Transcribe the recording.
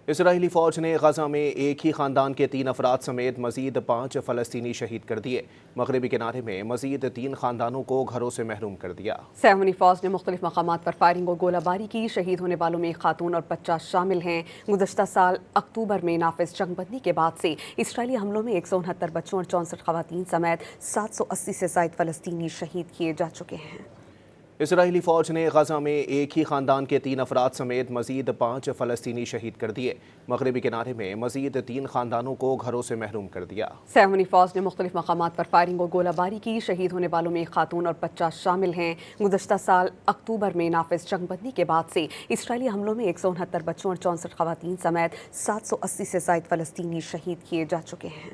اسرائیلی فوج نے غزہ میں ایک ہی خاندان کے 3 افراد سمیت مزید 5 فلسطینی شہید کر دیے۔ مغربی کنارے میں مزید 3 خاندانوں کو گھروں سے محروم کر دیا۔ صہیونی فوج نے مختلف مقامات پر فائرنگ اور گولہ باری کی۔ شہید ہونے والوں میں ایک خاتون اور 50 شامل ہیں۔ گزشتہ سال اکتوبر میں نافذ جنگ بندی کے بعد سے اسرائیلی حملوں میں 169 بچوں اور 64 خواتین سمیت 780 سے زائد فلسطینی شہید کیے جا چکے ہیں۔ اسرائیلی فوج نے غزہ میں ایک ہی خاندان کے 3 افراد سمیت مزید 5 فلسطینی شہید کر دیے۔ مغربی کنارے میں مزید 3 خاندانوں کو گھروں سے محروم کر دیا۔ صہیونی فوج نے مختلف مقامات پر فائرنگ اور گولہ باری کی۔ شہید ہونے والوں میں ایک خاتون اور 50 شامل ہیں۔ گزشتہ سال اکتوبر میں نافذ جنگ بندی کے بعد سے اسرائیلی حملوں میں 169 بچوں اور 64 خواتین سمیت 780 سے زائد فلسطینی شہید کیے جا چکے ہیں۔